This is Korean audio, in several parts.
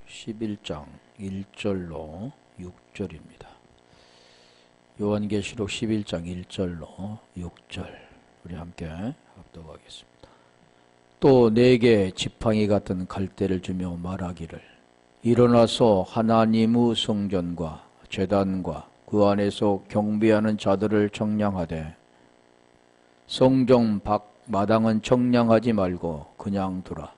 11장 1절로 6절입니다. 요한계시록 11장 1절로 6절 우리 함께 합독하겠습니다. 또 내게 지팡이 같은 갈대를 주며 말하기를 일어나서 하나님의 성전과 제단과 그 안에서 경배하는 자들을 청량하되 성전 밖 마당은 청량하지 말고 그냥 두라.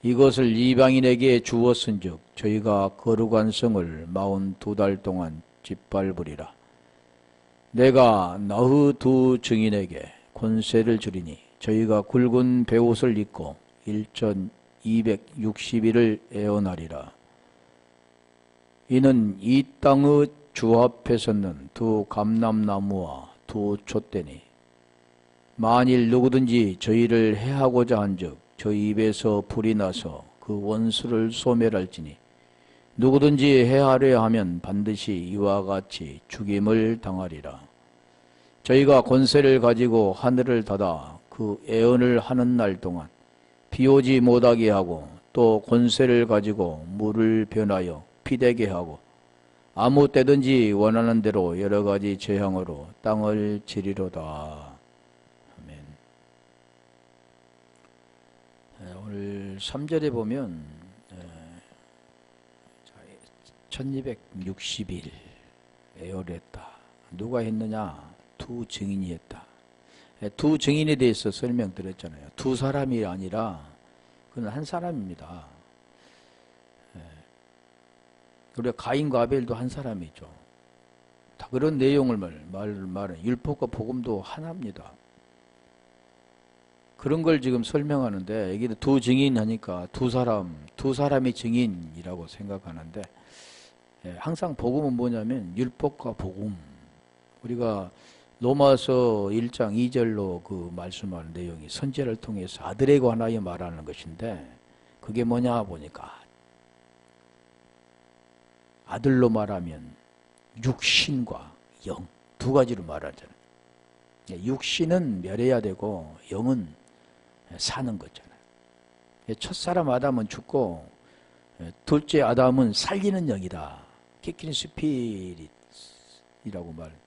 이것을 이방인에게 주었은즉 저희가 거룩한 성을 42달 동안 짓밟으리라. 내가 너희 두 증인에게 권세를 주리니 저희가 굵은 베옷을 입고 1260일을 애원하리라. 이는 이 땅의 주 앞에 섰는 두 감람나무와 두 촛대니 만일 누구든지 저희를 해하고자 한즉 저희 입에서 불이 나서 그 원수를 소멸할지니 누구든지 해하려 하면 반드시 이와 같이 죽임을 당하리라. 저희가 권세를 가지고 하늘을 닫아 그 애언을 하는 날 동안 비 오지 못하게 하고 또 권세를 가지고 물을 변하여 피되게 하고 아무 때든지 원하는 대로 여러 가지 재앙으로 땅을 치리로다. 아멘. 오늘 3절에 보면 1260일 애월했다. 누가 했느냐? 두 증인이 했다. 두 증인에 대해서 설명드렸잖아요. 두 사람이 아니라 그는 한 사람입니다. 우리가 가인과 아벨도 한 사람이죠. 다 그런 내용을 말해. 율법과 복음도 하나입니다. 그런 걸 지금 설명하는데 여기도 두 증인 하니까 두 사람이 증인이라고 생각하는데 항상 복음은 뭐냐면 율법과 복음. 우리가 로마서 1장 2절로 그 말씀하는 내용이 선지자를 통해서 아들에 관하여 말하는 것인데 그게 뭐냐 보니까 아들로 말하면 육신과 영 두 가지로 말하잖아요. 육신은 멸해야 되고 영은 사는 거잖아요. 첫사람 아담은 죽고 둘째 아담은 살리는 영이다. 키키는 스피릿이라고 말해요.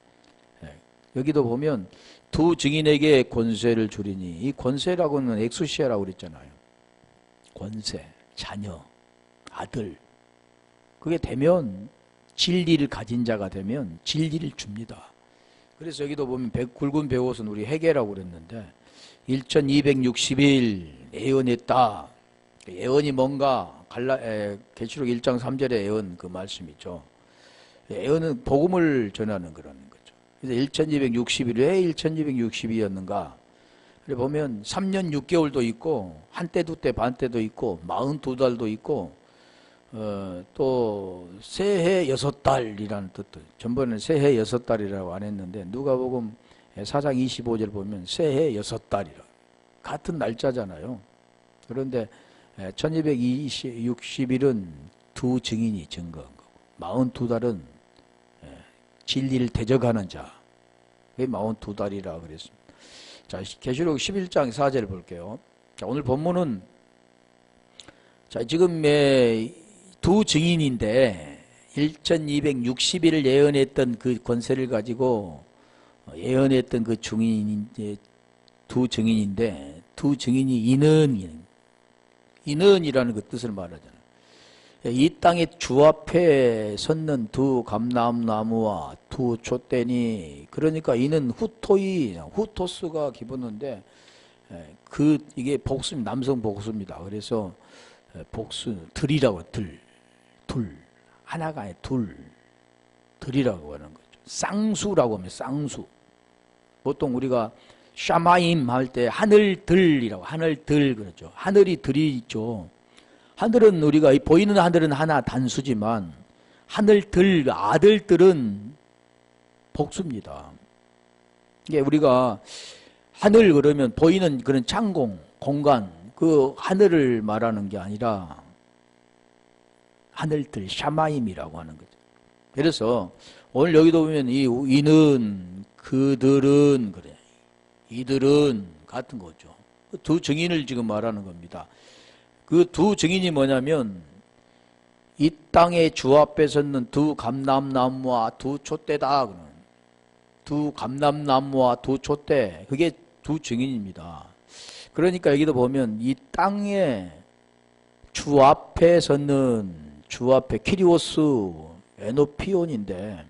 여기도 보면 두 증인에게 권세를 주리니 이 권세라고는 엑수시아라고 그랬잖아요. 권세, 자녀, 아들. 그게 되면 진리를 가진 자가 되면 진리를 줍니다. 그래서 여기도 보면 굵은 베옷은 우리 해계라고 그랬는데 1260일 애언했다. 애언이 뭔가 계시록 1장 3절의 애언 그 말씀이죠. 애언은 복음을 전하는 그런 거죠. 그래서 1260일 왜 1260일이었는가? 그래 보면 3년 6개월도 있고 한때 두때 반때도 있고 42달도 있고 또 새해 6달이라는 뜻도 전번에는 새해 6달이라고 안 했는데 누가복음 4장 25절 보면 새해 6달이라 같은 날짜잖아요. 그런데 1260일은 두 증인이 증거한 거고 42달은 진리를 대적하는 자 그게 42달이라 그랬습니다. 자, 계시록 11장 4절 볼게요. 자, 오늘 본문은 자, 지금 두 증인인데 1260일을 예언했던 그 권세를 가지고 예언했던 그 두 증인인데 두 증인이 인은이라는 그 뜻을 말하잖아요. 이 땅의 주 앞에 섰는 두 감람나무와 두 촛대니 그러니까 이는 후토스가 기본인데 이게 복수 남성 복수입니다. 그래서 복수 들이라고 둘 하나가 아니라 들이라고 하는 거죠. 쌍수라고 하면 쌍수. 보통 우리가 샤마임 할 때 하늘들이라고 하늘들 그러죠. 하늘이 들이 있죠. 하늘은 우리가 보이는 하늘은 하나 단수지만 하늘들 아들들은 복수입니다. 이게 우리가 하늘 그러면 보이는 그런 창공 공간 그 하늘을 말하는 게 아니라 하늘들 샤마임이라고 하는 거죠. 그래서 오늘 여기도 보면 이는 그들은 그래. 이들은 같은 거죠. 두 증인을 지금 말하는 겁니다. 그 두 증인이 뭐냐면 이 땅의 주 앞에 섰는 두 감람나무와 두 촛대다. 두 감람나무와 두 촛대, 그게 두 증인입니다. 그러니까 여기도 보면 이 땅에 주 앞에 섰는, 주 앞에 키리오스 에노피온인데,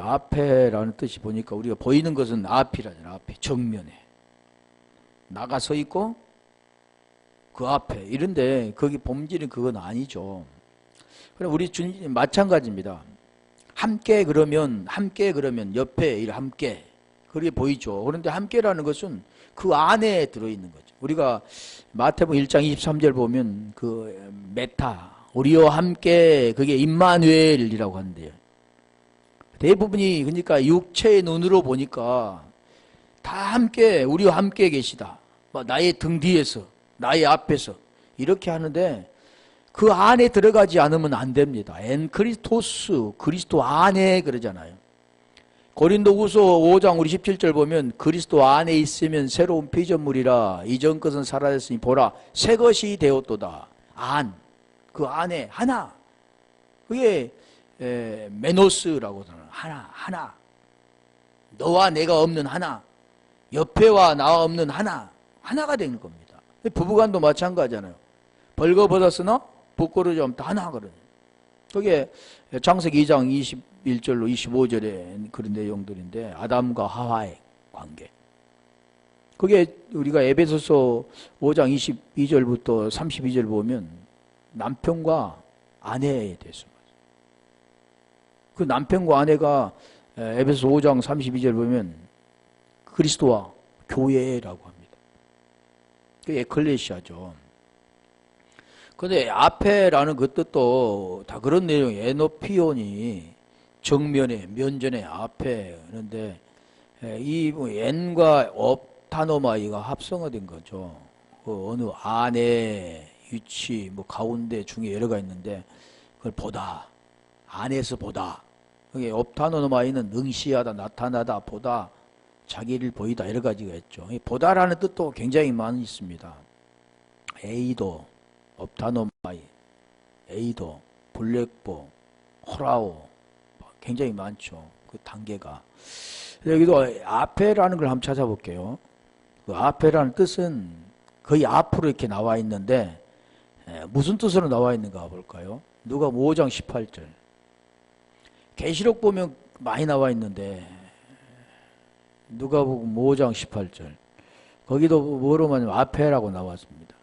앞에라는 뜻이 보니까 우리가 보이는 것은 앞이라잖아. 앞에, 정면에 나가 서 있고 그 앞에 이런데 거기 본질은 그건 아니죠. 그럼 우리 주님 마찬가지입니다. 함께 그러면 옆에 일 함께 그게 보이죠. 그런데 함께라는 것은 그 안에 들어있는 거죠. 우리가 마태복음 1장 23절 보면 그 메타 우리와 함께 그게 임마누엘이라고 하는데요. 대부분이 그러니까 육체의 눈으로 보니까 다 함께 우리와 함께 계시다. 나의 등 뒤에서 나의 앞에서 이렇게 하는데 그 안에 들어가지 않으면 안 됩니다. 엔 크리스토스 그리스도 안에 그러잖아요. 고린도후서 5장 우리 17절 보면 그리스도 안에 있으면 새로운 피조물이라 이전 것은 사라졌으니 보라 새 것이 되었도다. 안, 그 안에 하나, 그게 메노스라고 하나, 하나. 너와 내가 없는 하나, 옆에와 나와 없는 하나, 하나가 되는 겁니다. 부부간도 마찬가지잖아요. 벌거벗었으나 부끄러지 않다 하나 그러네. 그게 창세기 2장 21절로 25절에 그런 내용들인데 아담과 하와의 관계. 그게 우리가 에베소서 5장 22절부터 32절 보면 남편과 아내에 대해서 그 남편과 아내가 에베소 5장 32절 보면 그리스도와 교회라고 합니다. 그 에클레시아죠. 근데 앞에라는 그 뜻도 다 그런 내용이에요. 에노피온이 정면에, 면전에, 앞에. 그런데 이 엔과 업타노마이가 합성화된 거죠. 그 어느 안에, 위치, 뭐 가운데 중에 여러가 있는데 그걸 보다, 안에서 보다. 그게 업타노마이는 응시하다, 나타나다, 보다, 자기를 보이다 여러 가지가 있죠. 보다라는 뜻도 굉장히 많이 있습니다. 에이도, 업타노마이, 에이도, 블랙보, 호라오 굉장히 많죠. 그 단계가. 여기도 앞에라는 걸 한번 찾아볼게요. 그 앞에라는 뜻은 거의 앞으로 이렇게 나와 있는데 무슨 뜻으로 나와 있는가 볼까요? 누가복음 5장 18절. 계시록 보면 많이 나와 있는데 누가복음 5장 18절. 거기도 뭐로만 앞에라고 나왔습니다.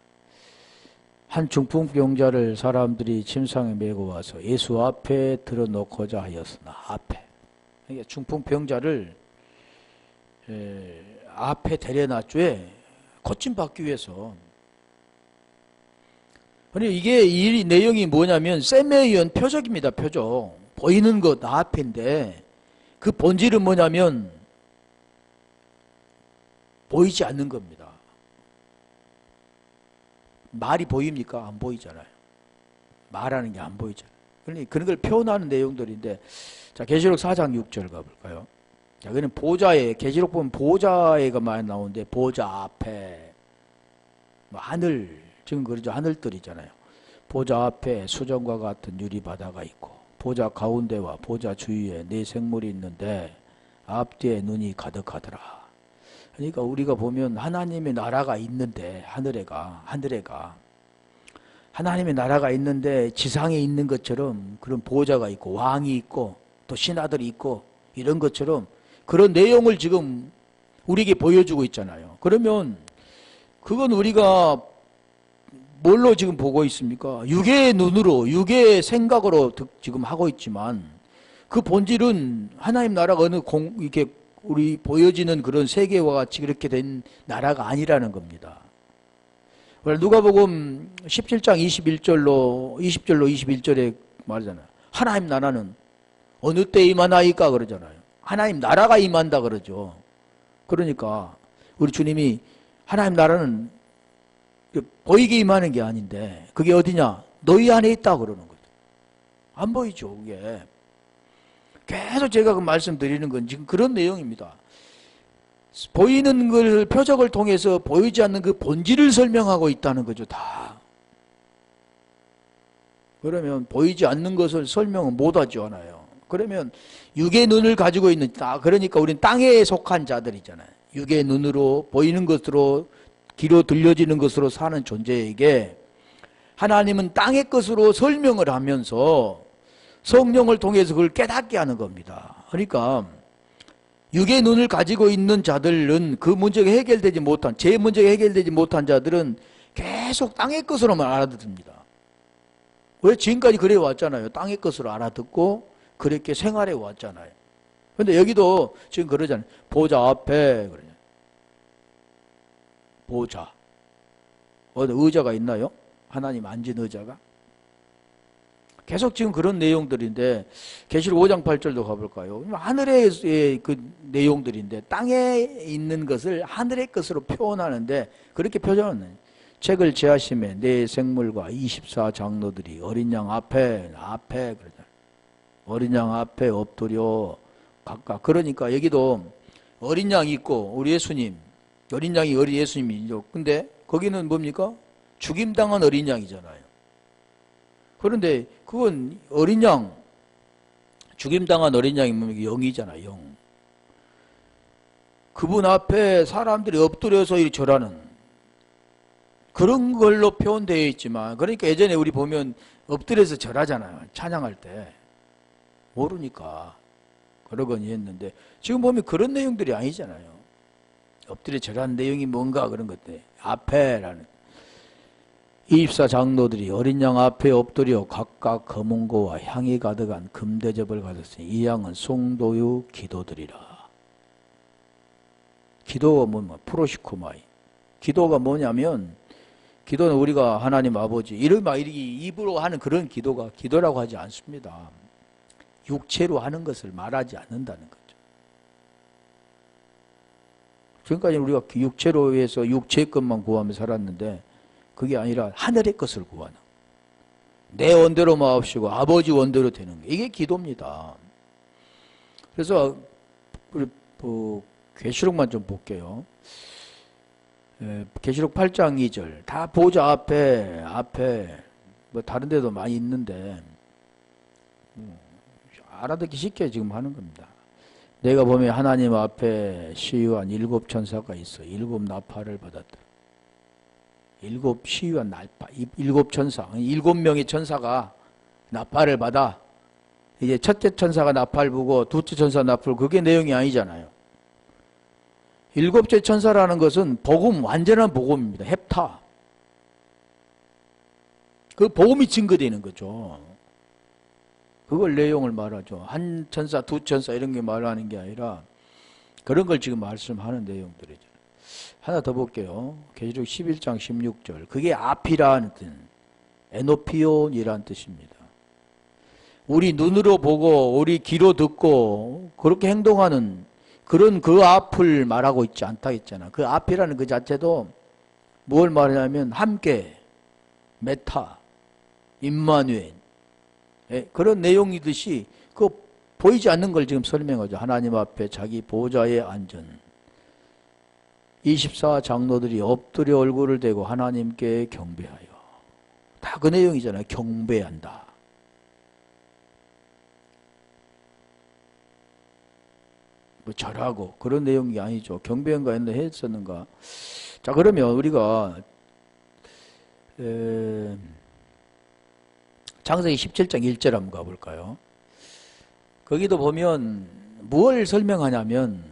한 중풍병자를 사람들이 침상에 메고 와서 예수 앞에 들어놓고자 하였으나 앞에. 그러니까 중풍병자를 앞에 데려놨죠. 고침받기 위해서. 그런데 이게 이 내용이 뭐냐면 세메이언 표적입니다. 표적. 보이는 것 앞인데 그 본질은 뭐냐면 보이지 않는 겁니다. 말이 보입니까? 안 보이잖아요. 말하는 게 안 보이잖아요. 그러니 그런 걸 표현하는 내용들인데, 자, 계시록 4장 6절 가볼까요? 자, 그는 보좌에, 계시록 보면 보좌에가 많이 나오는데, 보좌 앞에, 뭐 하늘, 지금 그러죠. 하늘들이잖아요. 보좌 앞에 수정과 같은 유리바다가 있고, 보좌 가운데와 보좌 주위에 네 생물이 있는데, 앞뒤에 눈이 가득하더라. 그러니까 우리가 보면 하나님의 나라가 있는데 하늘에가 하나님의 나라가 있는데 지상에 있는 것처럼 그런 보호자가 있고 왕이 있고 또 신하들이 있고 이런 것처럼 그런 내용을 지금 우리에게 보여주고 있잖아요. 그러면 그건 우리가 뭘로 지금 보고 있습니까? 육의 눈으로 육의 생각으로 지금 하고 있지만 그 본질은 하나님 나라가 어느 이렇게 우리 보여지는 그런 세계와 같이 그렇게 된 나라가 아니라는 겁니다. 누가복음 17장 20절로 21절에 말하잖아요. 하나님 나라는 어느 때 임하나이까 그러잖아요. 하나님 나라가 임한다 그러죠. 그러니까 우리 주님이 하나님 나라는 보이게 임하는 게 아닌데 그게 어디냐? 너희 안에 있다 그러는 거죠. 안 보이죠, 그게. 계속 제가 그 말씀드리는 건 지금 그런 내용입니다. 보이는 걸, 표적을 통해서 보이지 않는 그 본질을 설명하고 있다는 거죠, 다. 그러면 보이지 않는 것을 설명은 못하지 않아요. 그러면 육의 눈을 가지고 있는, 그러니까 우리는 땅에 속한 자들이잖아요. 육의 눈으로 보이는 것으로, 귀로 들려지는 것으로 사는 존재에게 하나님은 땅의 것으로 설명을 하면서 성령을 통해서 그걸 깨닫게 하는 겁니다. 그러니까 육의 눈을 가지고 있는 자들은 그 문제가 해결되지 못한, 제 문제가 해결되지 못한 자들은 계속 땅의 것으로만 알아듣습니다. 왜 지금까지 그래 왔잖아요. 땅의 것으로 알아듣고 그렇게 생활해 왔잖아요. 그런데 여기도 지금 그러잖아요. 보좌 앞에 그러냐. 보좌. 어디 의자가 있나요? 하나님 앉은 의자가? 계속 지금 그런 내용들인데 계시록 5장 8절도 가볼까요? 하늘의 그 내용들인데 땅에 있는 것을 하늘의 것으로 표현하는데 그렇게 표현하는 책을 제하심에 네 생물과 24장로들이 어린 양 앞에 그러잖아요. 어린 양 앞에 엎드려 각각. 그러니까 여기도 어린 양이 있고 우리 예수님, 어린 양이 어린 예수님이죠. 근데 거기는 뭡니까? 죽임당한 어린 양이잖아요. 그런데 그건 어린 양, 죽임당한 어린 양이면 영이잖아요, 영. 그분 앞에 사람들이 엎드려서 이 절하는 그런 걸로 표현되어 있지만, 그러니까 예전에 우리 보면 엎드려서 절하잖아요, 찬양할 때. 모르니까 그러거니 했는데 지금 보면 그런 내용들이 아니잖아요. 엎드려 절하는 내용이 뭔가 그런 것들. 앞에라는 24장로들이 어린 양 앞에 엎드려 각각 검은고와 향이 가득한 금대접을 가졌으니 이 양은 송도유 기도들이라. 기도가 뭐냐? 프로시코마이. 기도가 뭐냐면, 기도는 우리가 하나님 아버지 이렇게 입으로 하는 그런 기도가 기도라고 하지 않습니다. 육체로 하는 것을 말하지 않는다는 거죠. 지금까지 우리가 육체로 해서 육체의 것만 구하며 살았는데 그게 아니라 하늘의 것을 구하는, 내 원대로 마옵시고 아버지 원대로 되는 게 이게 기도입니다. 그래서 계시록만 좀 볼게요. 계시록 8장 2절 다 보좌 앞에 뭐 다른 데도 많이 있는데 알아듣기 쉽게 지금 하는 겁니다. 내가 보면 하나님 앞에 시위한 7 천사가 있어 7 나팔을 받았다. 7 시위한 나팔, 7 천사, 7명의 천사가 나팔을 받아. 이제 첫째 천사가 나팔 부고 둘째 천사 나팔, 그게 내용이 아니잖아요. 7째 천사라는 것은 복음, 완전한 복음입니다. 헵타. 그 복음이 증거되는 거죠. 그걸 내용을 말하죠. 한 천사, 두 천사 이런 게 말하는 게 아니라 그런 걸 지금 말씀하는 내용들이죠. 하나 더 볼게요. 계시록 11장 16절. 그게 앞이라는 뜻, 에노피온이라는 뜻입니다. 우리 눈으로 보고 우리 귀로 듣고 그렇게 행동하는 그런 그 앞을 말하고 있지 않다 했잖아. 그 앞이라는 그 자체도 뭘 말하냐면 함께, 메타, 임마누엘, 그런 내용이듯이 그 보이지 않는 걸 지금 설명하죠. 하나님 앞에 자기 보좌에 앉은 24장로들이 엎드려 얼굴을 대고 하나님께 경배하여. 다 그 내용이잖아요. 경배한다. 뭐 절하고 그런 내용이 아니죠. 경배한가 했었는가. 자, 그러면 우리가 창세기 17장 1절 한번 가볼까요? 거기도 보면 뭘 설명하냐면,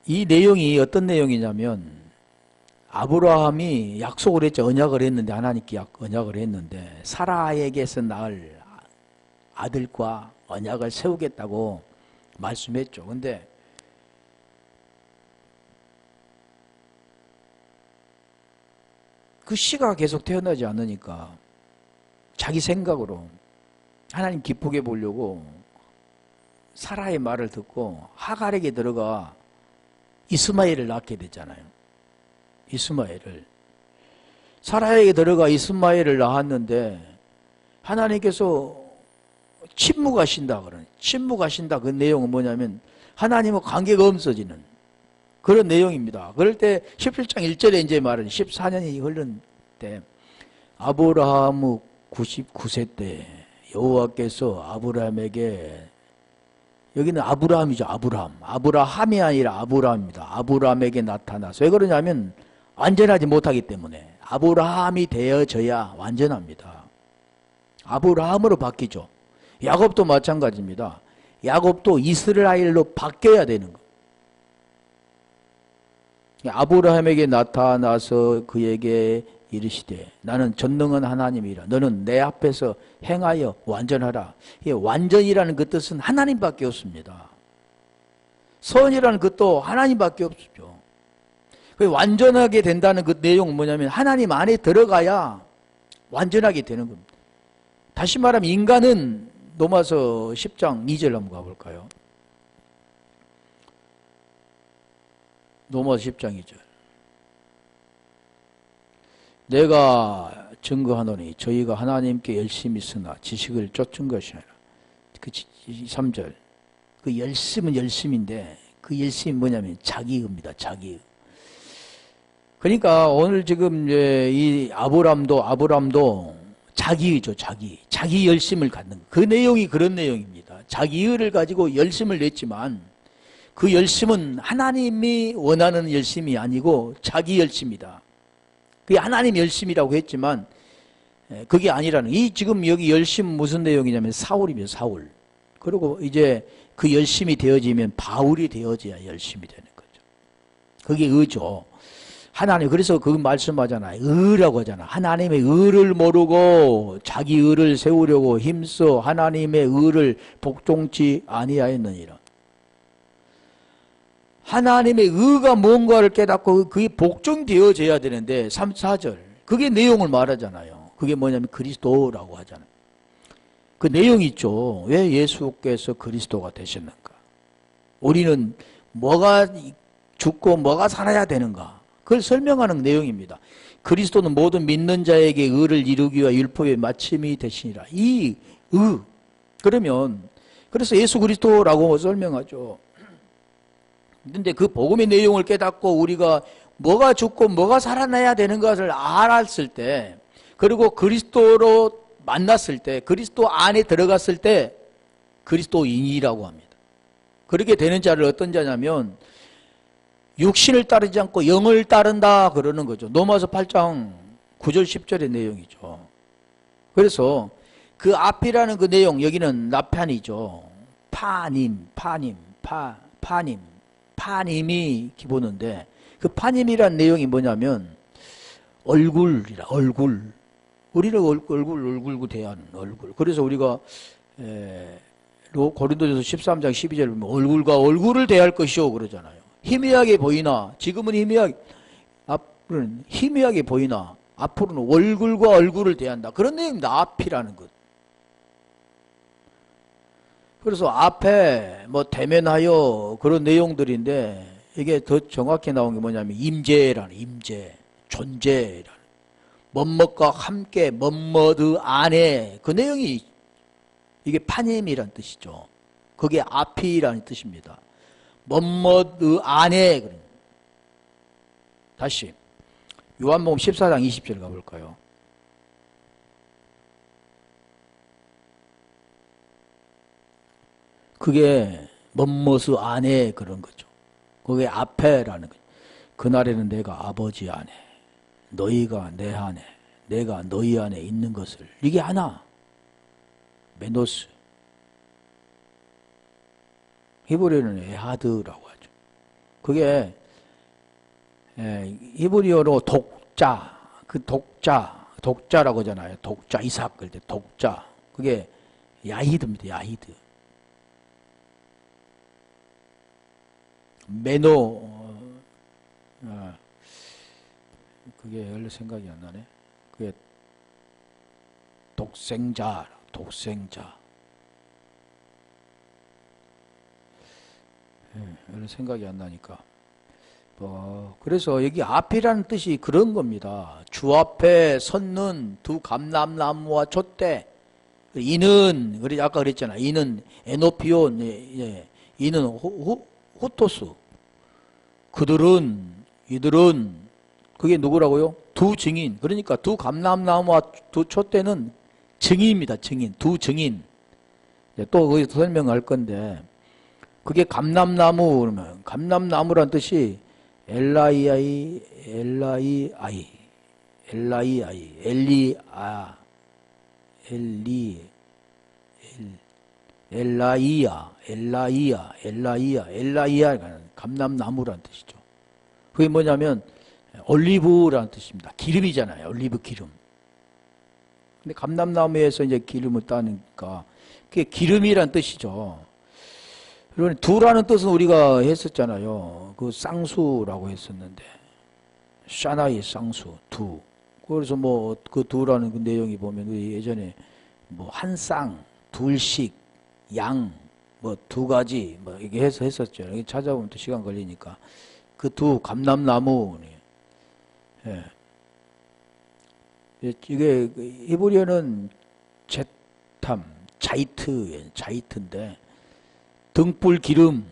이 내용이 어떤 내용이냐면, 아브라함이 약속을 했죠. 언약을 했는데, 하나님께 언약을 했는데 사라에게서 낳을 아들과 언약을 세우겠다고 말씀했죠. 근데 그 씨가 계속 태어나지 않으니까 자기 생각으로 하나님 기쁘게 보려고 사라의 말을 듣고 하갈에게 들어가 이스마엘을 낳게 됐잖아요. 이스마엘을. 사라에게 들어가 이스마엘을 낳았는데 하나님께서 침묵하신다 그러는. 침묵하신다 그 내용은 뭐냐면 하나님과 관계가 없어지는 그런 내용입니다. 그럴 때 17장 1절에 이제 말은 14년이 흐른 때 아브라함의 99세 때 여호와께서 아브라함에게, 여기는 아브라함이죠. 아브라함이 아니라 아브라함입니다. 아브라함에게 나타나서, 왜 그러냐면 완전하지 못하기 때문에 아브라함이 되어져야 완전합니다. 아브라함으로 바뀌죠. 야곱도 마찬가지입니다. 야곱도 이스라엘로 바뀌어야 되는 거. 아브라함에게 나타나서 그에게 이르시되 나는 전능한 하나님이라 너는 내 앞에서 행하여 완전하라. 완전이라는 그 뜻은 하나님밖에 없습니다. 선이라는 것도 하나님밖에 없죠. 완전하게 된다는 그 내용은 뭐냐면 하나님 안에 들어가야 완전하게 되는 겁니다. 다시 말하면 인간은 로마서 10장 2절 한번 가볼까요? 로마서 10장 2절. 내가 증거하노니 저희가 하나님께 열심히 쓰나 지식을 쫓은 것이 아니라. 그 3절. 그 열심은 열심인데 그 열심이 뭐냐면 자기의입니다. 자기의. 그러니까 오늘 지금 이제 이 아브람도 자기의죠. 자기 열심을 갖는 그 내용이 그런 내용입니다. 자기의를 가지고 열심을 냈지만 그 열심은 하나님이 원하는 열심이 아니고 자기 열심이다. 그게 하나님 열심이라고 했지만 그게 아니라는, 이 지금 여기 열심 무슨 내용이냐면 사울이며 사울. 그리고 이제 그 열심이 되어지면 바울이 되어져야 열심이 되는 거죠. 그게 의죠. 하나님, 그래서 그 말씀하잖아요. 의라고 하잖아. 하나님의 의를 모르고 자기 의를 세우려고 힘써 하나님의 의를 복종치 아니하였느니라. 하나님의 의가 뭔가를 깨닫고 그게 복종되어져야 되는데 3, 4절 그게 내용을 말하잖아요. 그게 뭐냐면 그리스도라고 하잖아요. 그 내용이 있죠. 왜 예수께서 그리스도가 되셨는가? 우리는 뭐가 죽고 뭐가 살아야 되는가? 그걸 설명하는 내용입니다. 그리스도는 모든 믿는 자에게 의를 이루기 위하 율법의 마침이 되시니라. 이 의. 그러면 그래서 예수 그리스도라고 설명하죠. 근데 그 복음의 내용을 깨닫고 우리가 뭐가 죽고 뭐가 살아나야 되는 것을 알았을 때, 그리고 그리스도로 만났을 때, 그리스도 안에 들어갔을 때 그리스도인이라고 합니다. 그렇게 되는 자를 어떤 자냐면 육신을 따르지 않고 영을 따른다 그러는 거죠. 로마서 8장 9절 10절의 내용이죠. 그래서 그 앞이라는 그 내용, 여기는 나판이죠. 파님이 기본인데 그 파님이란 내용이 뭐냐면 얼굴이라. 얼굴. 우리는 얼굴 대하는 얼굴. 그래서 우리가 고린도전서 13장 12절에 보면 얼굴과 얼굴을 대할 것이오 그러잖아요. 희미하게 보이나 지금은 앞으로는 희미하게 보이나 앞으로는 얼굴과 얼굴을 대한다. 그런 내용입니다. 앞이라는 것. 그래서 앞에 뭐 대면하여 그런 내용들인데 이게 더 정확히 나온 게 뭐냐면 임재라는, 임재, 존재라는, 뭐뭇과 함께 뭐뭇의 안에, 그 내용이 이게 파님이란 뜻이죠. 그게 앞이라는 뜻입니다. 뭐뭇의 안에. 다시 요한복음 14장 20절 가볼까요? 그게 뭐뭇의 안에 그런 거죠. 그게 앞에라는 거죠. 그날에는 내가 아버지 안에, 너희가 내 안에, 내가 너희 안에 있는 것을, 이게 하나, 메노스. 히브리어는 에하드라고 하죠. 그게 히브리어로 독자, 그 독자라고 하잖아요. 독자, 이삭 그럴 때 독자. 그게 야히드입니다. 야히드. 메노, 그게 원래 생각이 안 나네. 그게 독생자. 원래 생각이 안 나니까. 그래서 여기 앞이라는 뜻이 그런 겁니다. 주 앞에 섰는 두 감람나무와 촛대. 이는, 그래, 아까 그랬잖아. 이는 에노피온, 예, 이는 호토스. 그들은, 이들은, 그게 누구라고요? 두 증인. 그러니까 두 감람나무와 두 촛대는 증인입니다. 증인. 두 증인. 또 거기서 설명할 건데, 그게 감람나무, 그러면, 감람나무란 뜻이 엘라이아이, 엘라이아이, 엘라이아이, 엘라이아가 감람나무란 뜻이죠. 그게 뭐냐면 올리브라는 뜻입니다. 기름이잖아요. 올리브 기름. 근데 감람나무에서 이제 기름을 따니까 그게 기름이란 뜻이죠. 그러니 두라는 뜻은 우리가 했었잖아요. 그 쌍수라고 했었는데 샤나이 쌍수 두. 그래서 뭐 그 두라는 그 내용이 보면 우리 예전에 뭐 한 쌍, 둘씩, 양, 뭐 두 가지 뭐 이게 해서 했었죠. 찾아보면 또 시간 걸리니까 그 두 감람나무. 예. 이게 히브리어는 제탐, 자이트인데 등불 기름.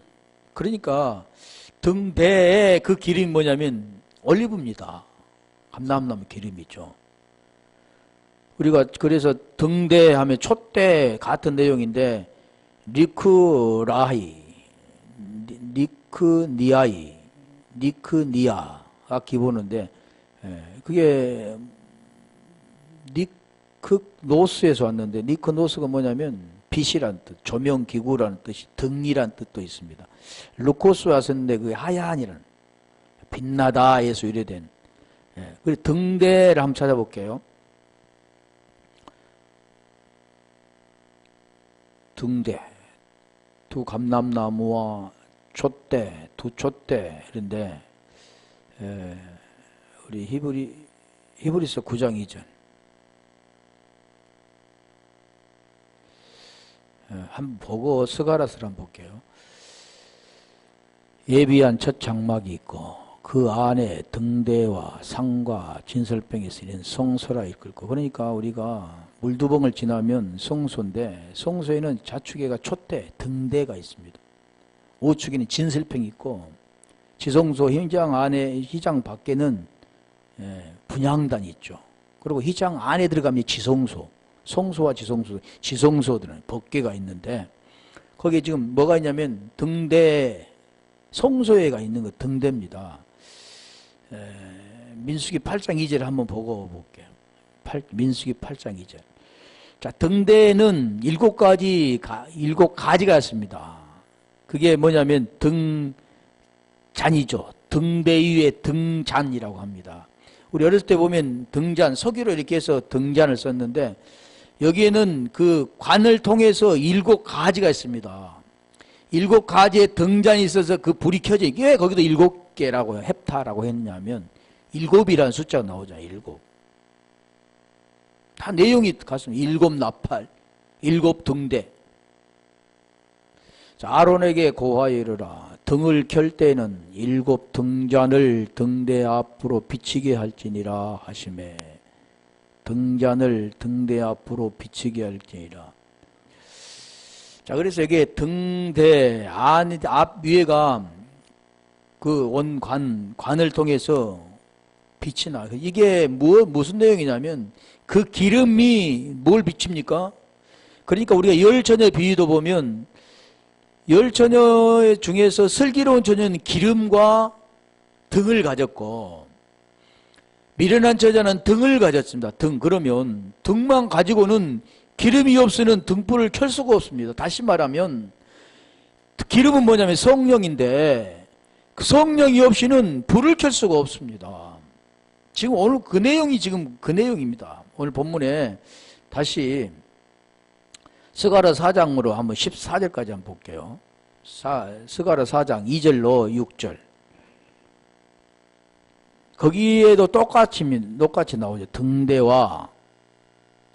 그러니까 등대에 그 기름이 뭐냐면 올리브입니다. 감람나무 기름이죠. 우리가 그래서 등대 하면 촛대 같은 내용인데 리크라이, 리크니아이, 리크니아가 기본인데 그게 니크노스에서 왔는데 니크노스가 뭐냐면 빛이란 뜻, 조명기구라는 뜻이 등이란 뜻도 있습니다. 루코스 왔었는데 그게 하얀이라는 빛나다에서 유래된 그리고 등대를 한번 찾아볼게요. 등대, 두 감람나무와 촛대, 두 촛대 이런데 우리 히브리서 9장 2절 한번 보고 스가랴서를 한번 볼게요. 예비한 첫 장막이 있고 그 안에 등대와 상과 진설병이 쓰인 성소라 이끌고 그러니까 우리가 물두봉을 지나면 성소인데 성소에는 좌측에가 촛대, 등대가 있습니다. 우측에는 진설병이 있고 지성소 휘장 안에 휘장 밖에는 분향단이 있죠. 그리고 휘장 안에 들어가면 지성소, 성소와 지성소들은 법궤가 있는데 거기에 지금 뭐가 있냐면 등대, 성소에가 있는 거 등대입니다. 민수기 8장 2절 한번 보고 볼게요. 민수기 8장 2절. 자, 등대는 7가지가 있습니다. 그게 뭐냐면 등잔이죠. 등대 위에 등잔이라고 합니다. 우리 어렸을 때 보면 등잔, 석유로 이렇게 해서 등잔을 썼는데 여기에는 그 관을 통해서 7가지가 있습니다. 7가지의 등잔이 있어서 그 불이 켜져 있게 왜 거기도 7개라고 헵타라고 했냐면 7이라는 숫자가 나오잖아요. 7. 다 내용이 같습니다. 7 나팔, 7 등대. 자, 아론에게 고하여 이르라. 등을 켤 때는 7 등잔을 등대 앞으로 비치게 할지니라 하시매. 등잔을 등대 앞으로 비치게 할지니라. 자, 그래서 이게 등대 앞 위에가 그 관을 통해서 빛이 나. 이게 무슨 내용이냐면 그 기름이 뭘 비춥니까? 그러니까 우리가 열처녀 비유도 보면 열처녀 중에서 슬기로운 처녀는 기름과 등을 가졌고 미련한 처자는 등을 가졌습니다. 등. 그러면 등만 가지고는 기름이 없으면 등불을 켤 수가 없습니다. 다시 말하면 기름은 뭐냐면 성령인데 그 성령이 없이는 불을 켤 수가 없습니다. 지금 오늘 그 내용이 지금 그 내용입니다. 오늘 본문에 다시 스가랴 4장으로 한번 14절까지 한번 볼게요. 스가랴 4장 2절로 6절. 거기에도 똑같이 나오죠. 등대와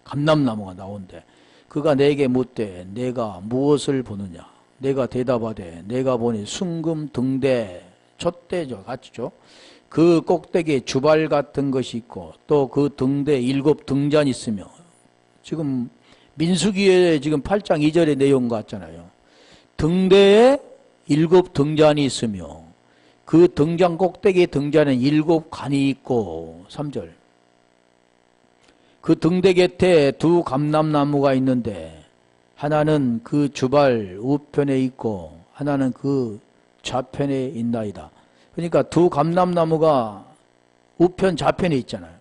감람나무가 나오는데 그가 내게 묻되 내가 무엇을 보느냐? 내가 대답하되 내가 보니 순금 등대 촛대죠. 같죠? 그 꼭대기에 주발 같은 것이 있고 또 그 등대에 7 등잔이 있으며 지금 민수기에 지금 8장 2절의 내용 같잖아요. 등대에 7 등잔이 있으며 그 등잔 꼭대기에 등잔에는 7 관이 있고 3절. 그 등대 곁에 2 감람나무가 있는데 하나는 그 주발 우편에 있고 하나는 그 좌편에 있나이다. 그러니까 2 감람나무가 우편 좌편에 있잖아요.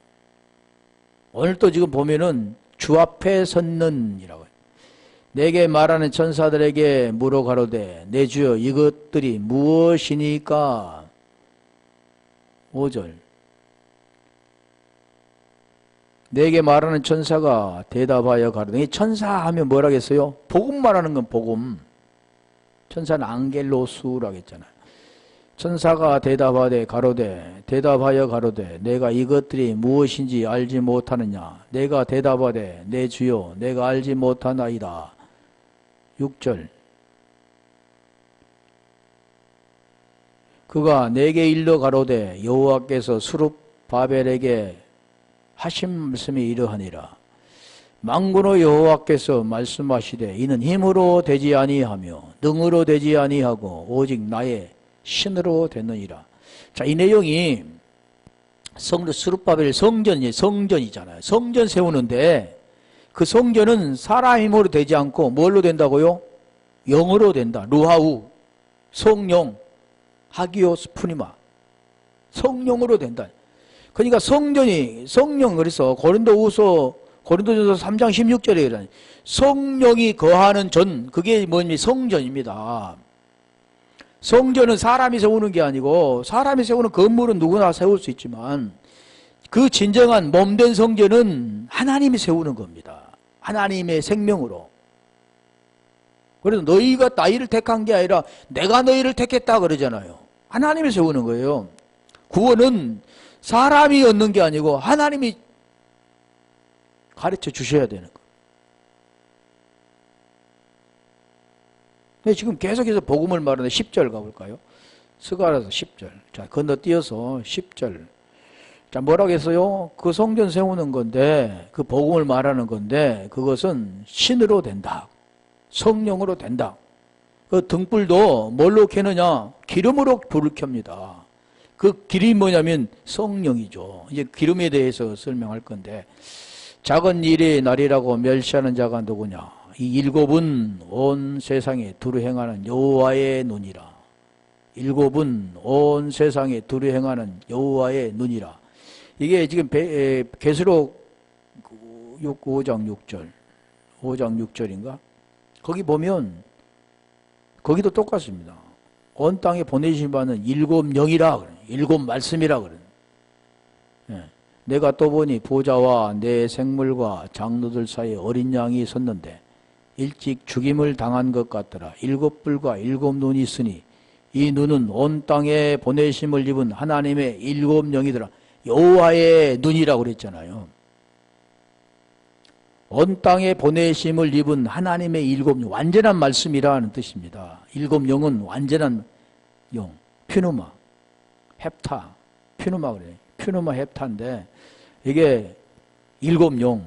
오늘 또 지금 보면은 주 앞에 섰는이라고 해요. 내게 말하는 천사들에게 물어 가로되 내 주여 이것들이 무엇이니까? 5절. 내게 말하는 천사가 대답하여 가로되, 천사 하면 뭐라겠어요? 복음 말하는 건 복음. 천사는 앙겔로스라고 했잖아요. 천사가 대답하여 가로되 내가 이것들이 무엇인지 알지 못하느냐? 내가 대답하되 내 주여 내가 알지 못하나이다. 6절. 그가 내게 일러 가로되 여호와께서 스룹바벨에게 하신 말씀이 이러하니라. 만군의 여호와께서 말씀하시되 이는 힘으로 되지 아니하며 능으로 되지 아니하고 오직 나의 신으로 됐느니라. 자, 이 내용이 스룹바벨 성전이잖아요. 성전 세우는데 그 성전은 사람 힘으로 되지 않고 뭘로 된다고요? 영으로 된다. 루하우, 성령, 하기오스 푸니마, 성령으로 된다. 그러니까 성령, 그래서 고린도전서 3장 16절에 이르니 성령이 거하는 전, 그게 뭐니? 성전입니다. 성전은 사람이 세우는 게 아니고, 사람이 세우는 건물은 누구나 세울 수 있지만 그 진정한 몸된 성전은 하나님이 세우는 겁니다. 하나님의 생명으로. 그래서 너희가 나이를 택한 게 아니라 내가 너희를 택했다 그러잖아요. 하나님이 세우는 거예요. 구원은 사람이 얻는 게 아니고 하나님이 가르쳐 주셔야 되는 거예요. 지금 계속해서 복음을 말하는데 10절 가볼까요? 스가랴서 10절. 자, 건너뛰어서 10절. 자, 뭐라고 했어요? 그 성전 세우는 건데, 그 복음을 말하는 건데, 그것은 신으로 된다. 성령으로 된다. 그 등불도 뭘로 켜느냐? 기름으로 불을 켭니다. 그 기름이 뭐냐면 성령이죠. 이제 기름에 대해서 설명할 건데, 작은 일의 날이라고 멸시하는 자가 누구냐? 이 7은 온 세상에 두루 행하는 여호와의 눈이라. 7은 온 세상에 두루 행하는 여호와의 눈이라. 이게 지금 계시록 5장 6절인가? 거기 보면 거기도 똑같습니다. 온 땅에 보내신 바는 7영이라 그래. 7 말씀이라 그래. 예. 내가 또 보니 보좌와 내 생물과 장로들 사이에 어린 양이 섰는데 일찍 죽임을 당한 것 같더라. 7뿔과 7눈이 있으니 이 눈은 온 땅에 보내심을 입은 하나님의 7영이더라. 여호와의 눈이라고 그랬잖아요. 온 땅에 보내심을 입은 하나님의 7영, 완전한 말씀이라는 뜻입니다. 7영은 완전한 영, 퓨누마, 헵타, 퓨누마 그래요. 퓨누마 헵타인데 이게 7영,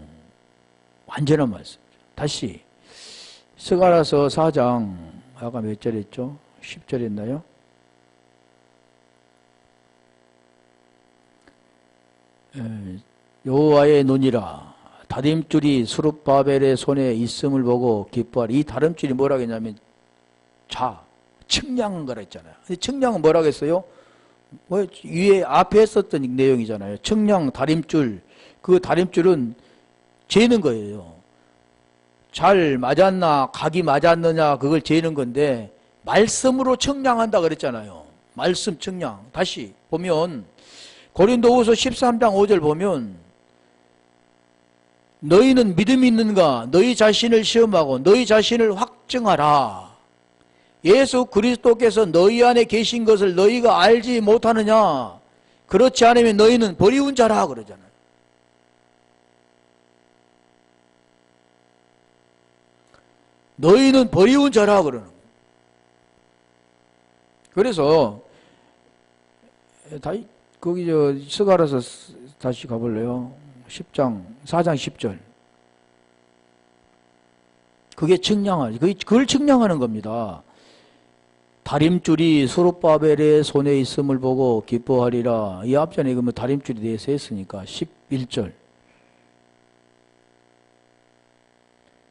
완전한 말씀. 다시 스가랴서 4장 아까 몇 절 했죠? 10절 했나요? 여호와의 눈이라 다림줄이 스룹바벨의 손에 있음을 보고 기뻐하리. 이 다림줄이 뭐라고 했냐면 측량한 거라 했잖아요. 측량은 뭐라고 했어요? 위에 앞에 했었던 내용이잖아요. 측량 다림줄, 그 다림줄은 재는 거예요. 잘 맞았나 각이 맞았느냐 그걸 재는 건데 말씀으로 측량한다 그랬잖아요. 말씀 측량. 다시 보면 고린도후서 13장 5절 보면 너희는 믿음이 있는가? 너희 자신을 시험하고 너희 자신을 확증하라. 예수 그리스도께서 너희 안에 계신 것을 너희가 알지 못하느냐? 그렇지 않으면 너희는 버리운 자라 그러잖아요. 너희는 버리운 자라 그러는 거예요. 그래서 거기 스가랴서 다시 가볼래요? 4장 10절. 그게 그걸 측량하는 겁니다. 다림줄이 스룹바벨의 손에 있음을 보고 기뻐하리라. 이 앞전에 그 다림줄에 대해서 했으니까 11절.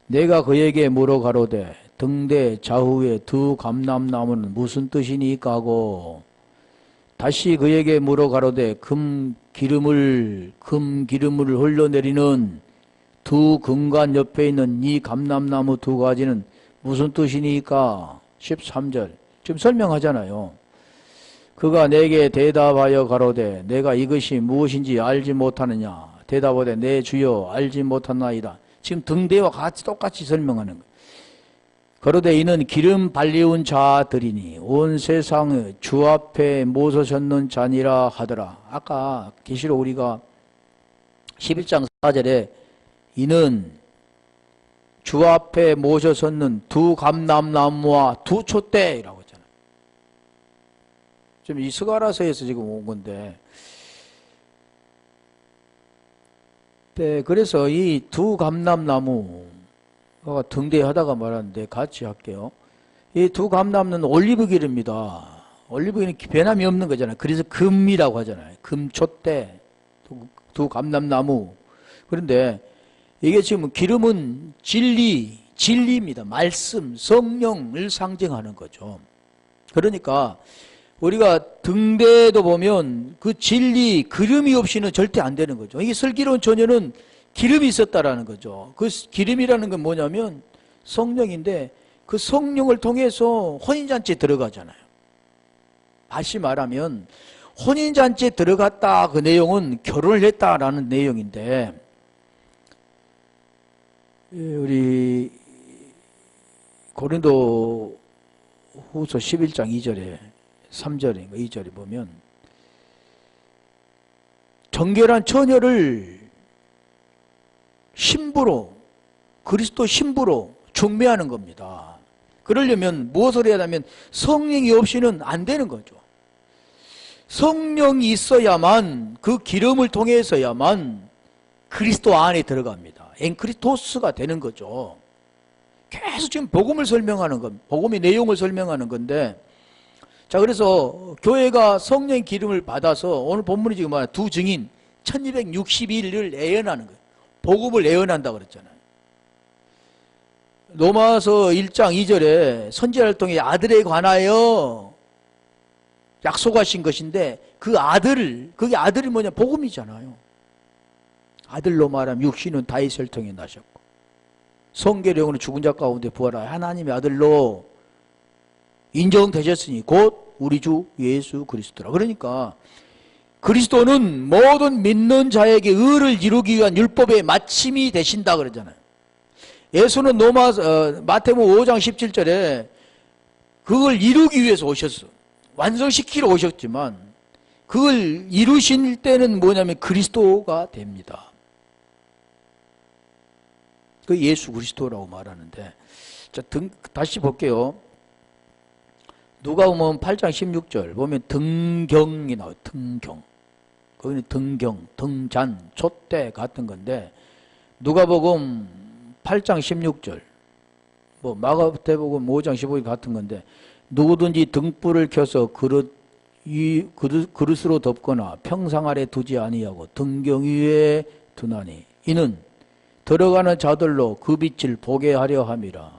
내가 그에게 물어 가로되 등대 좌우에 두 감람나무는 무슨 뜻이니까 하고 다시 그에게 물어 가로되 금 기름을 흘러내리는 두 금관 옆에 있는 이 감람나무 두 가지는 무슨 뜻이니까 13절. 지금 설명하잖아요. 그가 내게 대답하여 가로되 내가 이것이 무엇인지 알지 못하느냐. 대답하되 내 주여 알지 못하나이다. 지금 등대와 같이 똑같이 설명하는 거예요. 가로되 이는 기름 발리운 자들이니 온 세상의 주 앞에 모서셨는 자니라 하더라. 아까 계시록 우리가 11장 4절에 이는 주 앞에 모셔섰는 두 감람나무와 두 촛대라고 했잖아요. 지금 이 스가랴서에서 지금 온 건데, 네, 그래서 이 두 감람나무가 등대하다가 말하는데 같이 할게요. 이 두 감람나무는 올리브길입니다. 올리브길은 변함이 없는 거잖아요. 그래서 금이라고 하잖아요. 금촛대, 두 감람나무. 그런데 이게 지금 기름은 진리입니다. 말씀, 성령을 상징하는 거죠. 그러니까 우리가 등대도 보면 그 진리, 기름이 없이는 절대 안 되는 거죠. 이게 슬기로운 처녀는 기름이 있었다라는 거죠. 그 기름이라는 건 뭐냐면 성령인데 그 성령을 통해서 혼인잔치에 들어가잖아요. 다시 말하면 혼인잔치에 들어갔다 그 내용은 결혼을 했다라는 내용인데, 우리 고린도 후서 11장 2절에 3절인가 2절에 보면 정결한 처녀를 신부로, 그리스도 신부로 중매하는 겁니다. 그러려면 무엇을 해야 하면 성령이 없이는 안 되는 거죠. 성령이 있어야만, 그 기름을 통해서야만 그리스도 안에 들어갑니다. 엔크리토스가 되는 거죠. 계속 지금 복음을 설명하는 것, 복음의 내용을 설명하는 건데, 자, 그래서 교회가 성령의 기름을 받아서 오늘 본문이 지금 말하는 두 증인 1260일을 예언하는 거예요. 복음을 예언한다고 그랬잖아요. 로마서 1장 2절에 선지자를 통해 아들에 관하여 약속하신 것인데, 그게 아들이 뭐냐? 복음이잖아요. 아들로 말하면 육신은 다윗을 통해 나셨고 성계령으로 죽은 자 가운데 부활하여 하나님의 아들로 인정되셨으니 곧 우리 주 예수 그리스도라. 그러니까 그리스도는 모든 믿는 자에게 의를 이루기 위한 율법의 마침이 되신다 그러잖아요. 예수는 마태복음 5장 17절에 그걸 이루기 위해서 오셨어. 완성시키러 오셨지만 그걸 이루실 때는 뭐냐면 그리스도가 됩니다. 그 예수 그리스도라고 말하는데, 자, 다시 볼게요. 누가복음 8장 16절 보면 등경이 나와요. 등경. 거기는 등경, 등잔, 촛대 같은 건데, 누가복음 8장 16절, 마가복음 5장 15절 같은 건데, 누구든지 등불을 켜서 그릇으로 덮거나 평상 아래 두지 아니하고 등경 위에 두나니 이는 들어가는 자들로 그 빛을 보게 하려 함이라.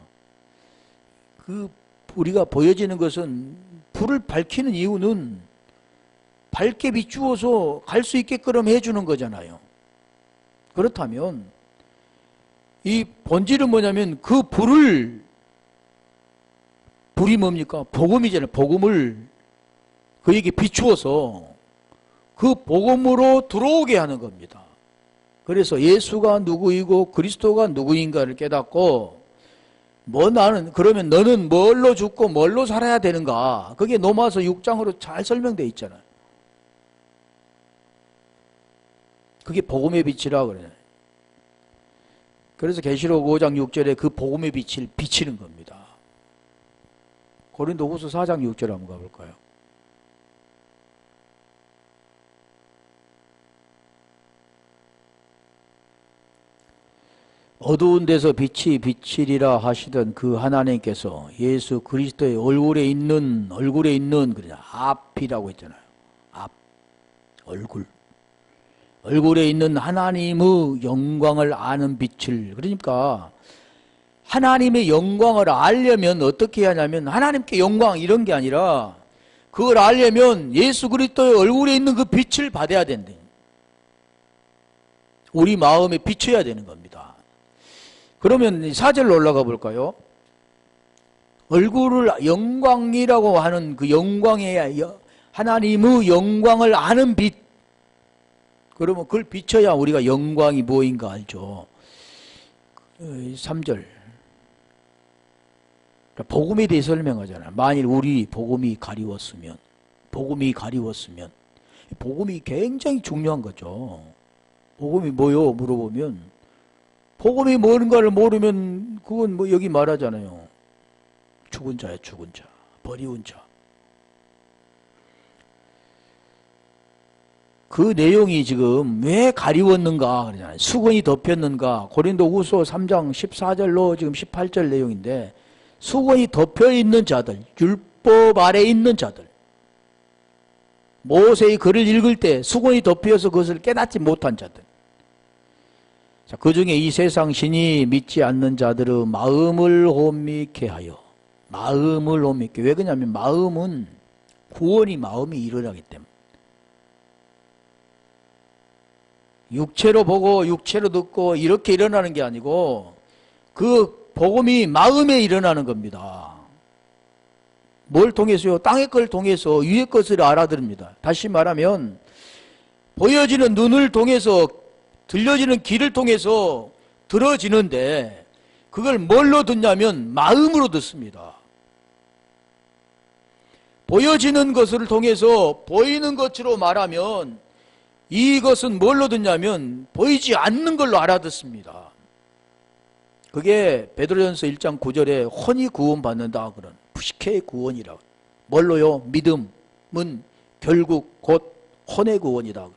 우리가 보여지는 것은 불을 밝히는 이유는 밝게 비추어서 갈 수 있게끔 해주는 거잖아요. 그렇다면 이 본질은 뭐냐면 그 불이 뭡니까? 복음이잖아요. 복음을 그에게 비추어서 그 복음으로 들어오게 하는 겁니다. 그래서 예수가 누구이고 그리스도가 누구인가를 깨닫고, 그러면 너는 뭘로 죽고 뭘로 살아야 되는가? 그게 로마서 6장으로 잘 설명되어 있잖아요. 그게 복음의 빛이라 그래요. 그래서 계시록 5장 6절에 그 복음의 빛을 비치는 겁니다. 고린도후서 4장 6절 한번 가볼까요? 어두운 데서 빛이 비치리라 하시던 그 하나님께서 예수 그리스도의 얼굴에 있는 그냥 앞이라고 했잖아요. 앞, 얼굴. 얼굴에 있는 하나님의 영광을 아는 빛을, 그러니까 하나님의 영광을 알려면 어떻게 해야 하냐면 하나님께 영광 이런 게 아니라 그걸 알려면 예수 그리스도의 얼굴에 있는 그 빛을 받아야 된대. 우리 마음에 비춰야 되는 겁니다. 그러면 4절로 올라가 볼까요? 얼굴을 영광이라고 하는 그 영광의 하나님의 영광을 아는 빛. 그러면 그걸 비춰야 우리가 영광이 뭐인가 알죠. 3절. 복음에 대해 설명하잖아요. 만일 우리 복음이 가리웠으면 복음이 굉장히 중요한 거죠. 복음이 뭐요? 물어보면 복음이 뭔가를 모르면 그건 뭐 여기 말하잖아요. 죽은 자야, 죽은 자, 버리운 자. 그 내용이 지금 왜 가리웠는가 그러잖아요. 수건이 덮였는가. 고린도후서 3장 14절로 지금 18절 내용인데 수건이 덮여 있는 자들, 율법 아래 있는 자들. 모세의 글을 읽을 때 수건이 덮여서 그것을 깨닫지 못한 자들. 자, 그 중에 이 세상 신이 믿지 않는 자들의 마음을 혼미케 하여. 마음을 혼미케. 왜 그러냐면 마음은 구원이 마음이 일어나기 때문에. 육체로 보고 육체로 듣고 이렇게 일어나는 게 아니고 그 복음이 마음에 일어나는 겁니다. 뭘 통해서요? 땅의 걸 통해서 위의 것을 알아들습니다. 다시 말하면 보여지는 눈을 통해서 들려지는 귀를 통해서 들어지는데 그걸 뭘로 듣냐면 마음으로 듣습니다. 보여지는 것을 통해서 보이는 것으로 말하면 이것은 뭘로 듣냐면 보이지 않는 걸로 알아듣습니다. 그게 베드로전서 1장 9절에 혼이 구원받는다 그런 푸시케의 구원이라고. 뭘로요? 믿음은 결국 곧 혼의 구원이다.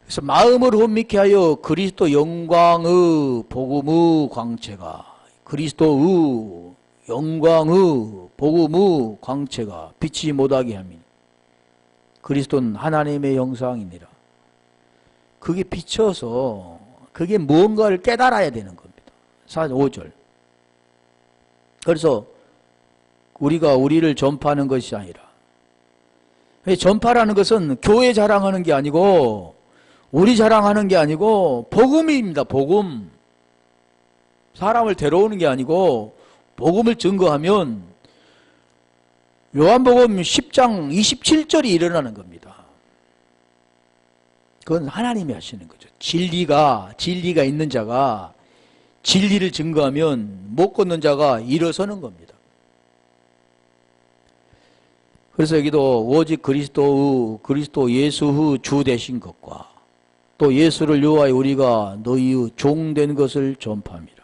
그래서 마음을 혼미케 하여 그리스도 영광의 복음의 광채가 그리스도의 영광의 복음의 광채가 비치지 못하게 함이니 그리스도는 하나님의 형상이니라. 그게 비춰서 그게 무언가를 깨달아야 되는 겁니다. 5절. 그래서 우리가 우리를 전파하는 것이 아니라 전파라는 것은 교회 자랑하는 게 아니고 우리 자랑하는 게 아니고 복음입니다. 복음. 사람을 데려오는 게 아니고 복음을 증거하면 요한복음 10장 27절이 일어나는 겁니다. 그건 하나님이 하시는 거죠. 진리가 있는 자가 진리를 증거하면 못 걷는 자가 일어서는 겁니다. 그래서 여기도 오직 그리스도 예수의 주 되신 것과 또 예수를 위하여 우리가 너희의 종 된 것을 전파합니다.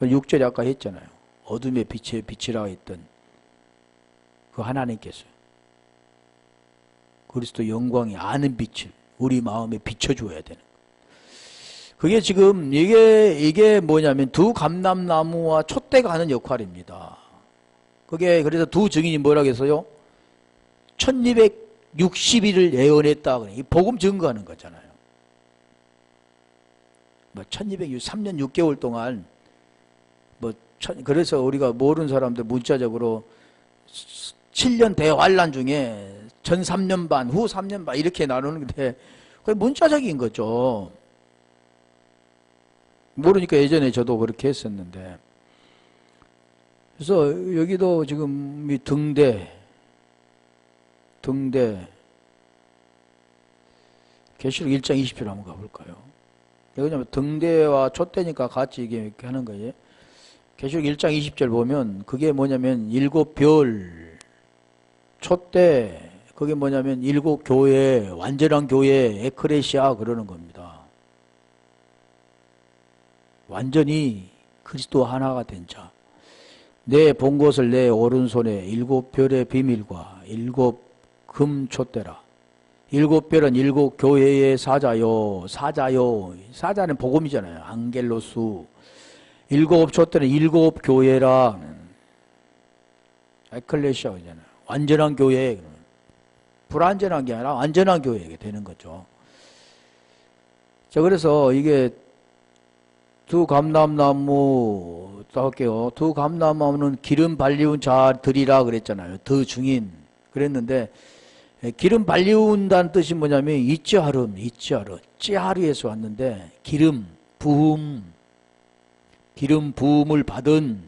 6절에 아까 했잖아요. 어둠의 빛에 빛이라 했던 그 하나님께서 그리스도 영광이 아는 빛을 우리 마음에 비춰줘야 되는 거예요. 그게 지금 이게 뭐냐면 두 감람나무와 촛대가 하는 역할입니다. 그게 그래서 두 증인이 뭐라고 했어요? 1260일을 예언했다. 이 복음 증거하는 거잖아요. 1263년 6개월 동안 그래서 우리가 모르는 사람들 문자적으로 7년 대환란 중에 전 3년 반, 후 3년 반 이렇게 나누는데 그게 문자적인 거죠. 모르니까 예전에 저도 그렇게 했었는데. 그래서 여기도 지금 이 등대 계시록 1장 20절 한번 가볼까요? 왜냐면 등대와 촛대니까 같이 이렇게 하는 거예요. 계시록 1장 20절 보면 그게 뭐냐면 7별 촛대, 그게 뭐냐면 7교회, 완전한 교회, 에크레시아 그러는 겁니다. 완전히 그리스도 하나가 된 자. 내 본 것을 내 오른손에 7별의 비밀과 7 금 촛대라. 일곱 별은 일곱 교회의 사자요. 사자요. 사자는 복음이잖아요. 앙겔로스. 일곱 촛대는 일곱 교회라. 에클레시아잖아요. 완전한 교회. 불완전한 게 아니라 완전한 교회가 되는 거죠. 자, 그래서 이게 두 감람나무 또 할게요. 두 감람나무는 기름 발리운 자들이라 그랬잖아요. 더 증인 그랬는데, 기름 발리운다는 뜻이 뭐냐면 이찌하름, 찌하르에서 왔는데, 기름 부음을 받은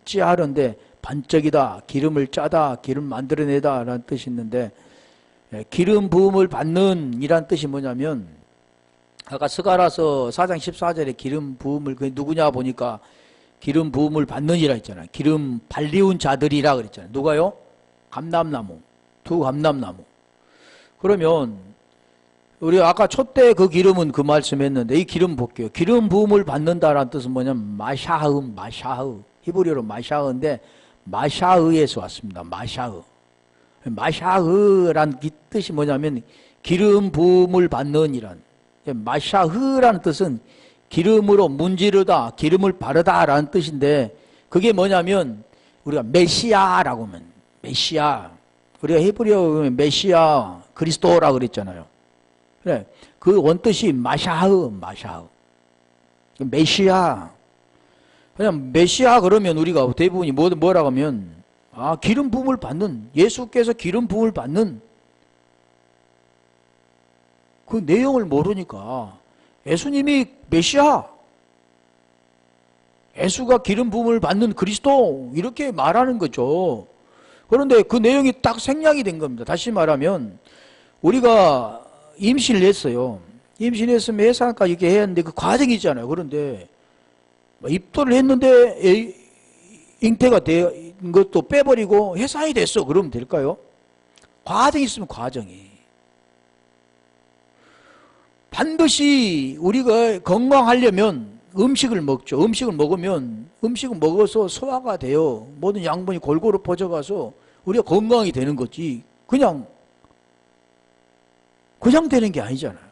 찌하르인데 반짝이다, 기름을 짜다, 기름 만들어내다 라는 뜻이 있는데, 기름 부음을 받는 이란 뜻이 뭐냐면, 아까 스가랴서 4장 14절에 기름 부음을, 그게 누구냐 보니까 기름 부음을 받는이라 했잖아요. 기름 발리운 자들이라 그랬잖아요. 누가요? 감람나무, 두 감람나무. 그러면 우리 아까 촛대 그 기름은 그 말씀했는데, 이 기름 볼게요. 기름 부음을 받는다라는 뜻은 뭐냐면 마샤흐, 히브리어로 마샤흐인데 마샤흐에서 왔습니다. 마샤흐란 뜻이 뭐냐면 기름 부음을 받는 이란. 마샤흐라는 뜻은 기름으로 문지르다, 기름을 바르다 라는 뜻인데, 그게 뭐냐면 우리가 메시아라고 하면, 메시아, 우리가 히브리어 메시아 그리스도라고 그랬잖아요. 그래, 그 원뜻이 마샤흐. 메시아. 그냥 메시아 그러면 우리가 대부분이 뭐라고 하면, 기름 부음을 받는, 예수께서 기름 부음을 받는, 그 내용을 모르니까 예수님이 메시아, 예수가 기름 부음을 받는 그리스도, 이렇게 말하는 거죠. 그런데 그 내용이 딱 생략이 된 겁니다. 다시 말하면 우리가 임신을 했어요. 임신했으면 해산까지 이렇게 해야 하는데 그 과정이 있잖아요. 그런데 입도를 했는데 잉태가 된 것도 빼버리고 해산이 됐어. 그러면 될까요? 과정이 있으면 과정이. 반드시 우리가 건강하려면 음식을 먹죠. 음식을 먹어서 소화가 돼요. 모든 양분이 골고루 퍼져가서 우리가 건강이 되는 거지. 그냥 되는 게 아니잖아요.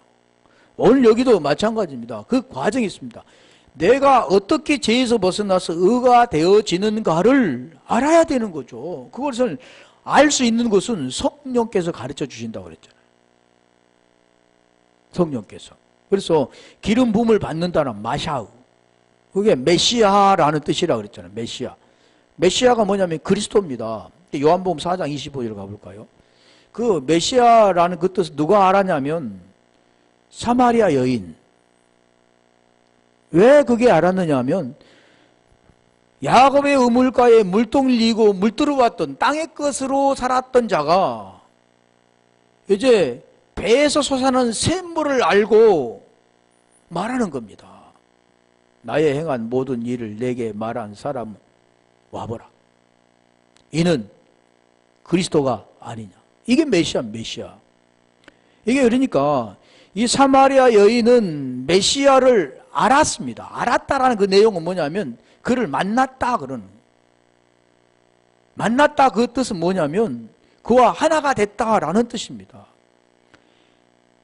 오늘 여기도 마찬가지입니다. 그 과정이 있습니다. 내가 어떻게 죄에서 벗어나서 의가 되어지는가를 알아야 되는 거죠. 그것을 알 수 있는 것은 성령께서 가르쳐 주신다고 그랬잖아요. 성령께서. 그래서 기름 부음을 받는다는 마샤우, 그게 메시아라는 뜻이라고 그랬잖아요. 메시아가 뭐냐면 그리스도입니다. 요한복음 4장 25절 가볼까요? 그 메시아라는 그 뜻을 누가 알았냐면 사마리아 여인. 왜 그게 알았느냐 하면, 야곱의 우물가에 물동을 이고 물들어왔던 땅의 것으로 살았던 자가 이제 배에서 솟아나는 샘물을 알고 말하는 겁니다. 나의 행한 모든 일을 내게 말한 사람 와보라. 이는 그리스도가 아니냐. 이게 메시아. 이게 그러니까 이 사마리아 여인은 메시아를 알았습니다. 알았다라는 그 내용은 뭐냐면 그를 만났다 그러는. 만났다 그 뜻은 뭐냐면 그와 하나가 됐다라는 뜻입니다.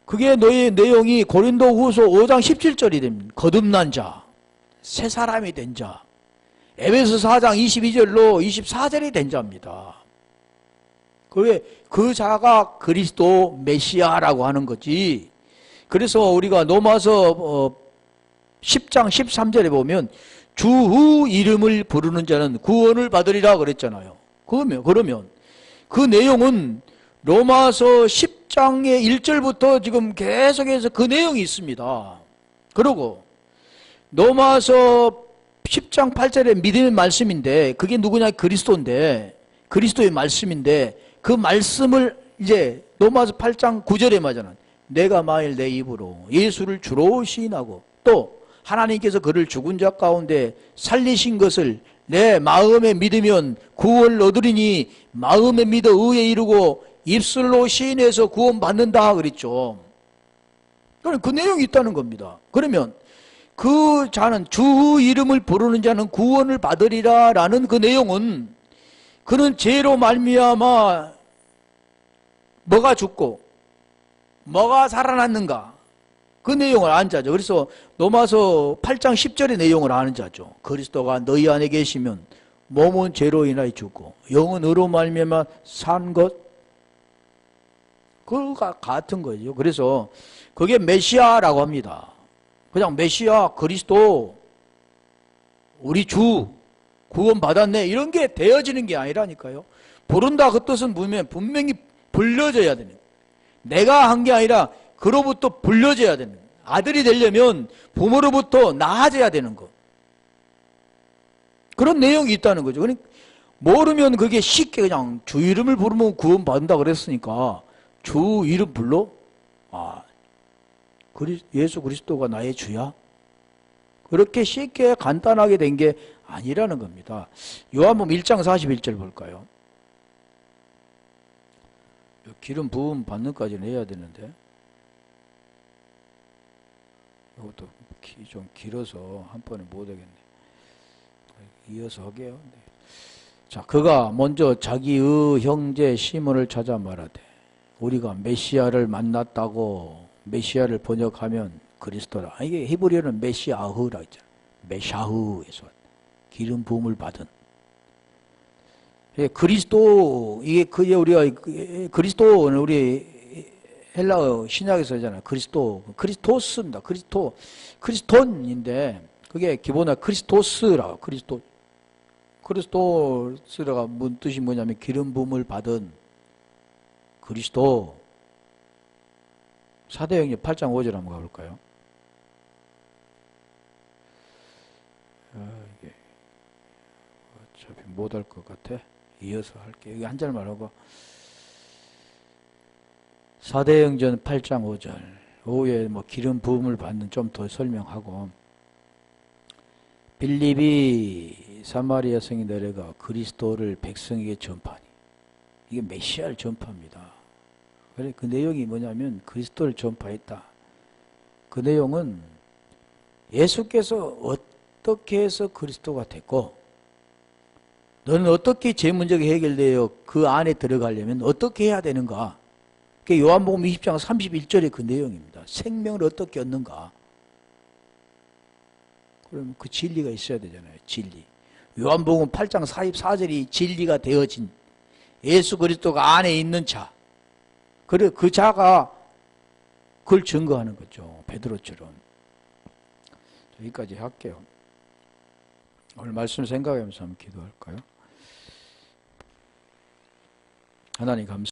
그게 너의 내용이 고린도후서 5장 17절이 됩니다. 거듭난 자, 새 사람이 된 자. 에베소 4장 22절로 24절이 된 자입니다. 그게 그 자가 그리스도 메시아라고 하는 거지. 그래서 우리가 로마서 10장 13절에 보면 주 이름을 부르는 자는 구원을 받으리라 그랬잖아요. 그러면 그 내용은 로마서 10장의 1절부터 지금 계속해서 그 내용이 있습니다. 그리고 로마서 10장 8절에 믿음의 말씀인데, 그게 누구냐? 그리스도인데, 그리스도의 말씀인데, 그 말씀을 이제 로마서 8장 9절에 말하잖아요. 내가 만일 내 입으로 예수를 주로 시인하고 또 하나님께서 그를 죽은 자 가운데 살리신 것을 내 마음에 믿으면 구원을 얻으리니 마음에 믿어 의에 이르고 입술로 시인해서 구원받는다 그랬죠. 그 내용이 있다는 겁니다. 그러면 그 자는 주 이름을 부르는 자는 구원을 받으리라 라는 그 내용은, 그는 죄로 말미암아 뭐가 죽고 뭐가 살아났는가? 그 내용을 아는 자죠. 그래서 로마서 8장 10절의 내용을 아는 자죠. 그리스도가 너희 안에 계시면 몸은 죄로 인하여 죽고 영은 의로 말미암아 산 것. 그거가 같은 거죠. 그래서 그게 메시아라고 합니다. 그냥 메시아, 그리스도, 우리 주, 구원 받았네 이런 게 되어지는 게 아니라니까요. 부른다 그 뜻은 뭐냐면 분명히 불려져야 되는 거예요. 내가 한 게 아니라 그로부터 불려져야 되는 거예요. 아들이 되려면 부모로부터 나아져야 되는 거. 그런 내용이 있다는 거죠. 그러니까 모르면 그게 쉽게 그냥 주 이름을 부르면 구원 받는다 그랬으니까 주 이름 불러? 아, 예수 그리스도가 나의 주야? 그렇게 쉽게 간단하게 된 게 아니라는 겁니다. 요한복음 1장 41절 볼까요? 기름 부음 받는 까지는 해야 되는데 이것도 좀 길어서 한 번에 못 하겠네. 이어서 하게요. 네. 자, 그가 먼저 자기의 형제 시몬을 찾아 말하되 우리가 메시아를 만났다고. 메시아를 번역하면 그리스도라. 이게 히브리어는 메시아흐라 했잖아. 메샤흐에서 기름 부음을 받은. 그리스도, 이게 그게 우리가 그리스도는 우리 헬라어 신약에서 하잖아요. 그리스도, 크리스토스입니다. 크리스톤인데 그게 기본은 크리스토스라. 크리스토스라가 뭔 뜻이 뭐냐면 기름 부음을 받은 그리스도. 사도행전 8장 5절 한번 가볼까요? 이게 어차피 못할 것 같아. 이어서 할게요. 여기 한 절만 하고. 사도행전 8장 5절. 오후에 뭐 기름 부음을 받는 좀 더 설명하고. 빌립이 사마리아 성에 내려가 그리스도를 백성에게 전파하니. 이게 메시아를 전파합니다. 그래, 그 내용이 뭐냐면 그리스도를 전파했다. 그 내용은 예수께서 어떻게 해서 그리스도가 됐고 너는 어떻게 제 문제가 해결되어 그 안에 들어가려면 어떻게 해야 되는가. 그게 요한복음 20장 31절의 그 내용입니다. 생명을 어떻게 얻는가. 그러면 그 진리가 있어야 되잖아요. 진리. 요한복음 8장 44절이 진리가 되어진 예수 그리스도가 안에 있는 자. 그래, 그 자가 그걸 증거하는 거죠. 베드로처럼. 여기까지 할게요. 오늘 말씀 생각하면서 한번 기도할까요? 하나님 감사합니다.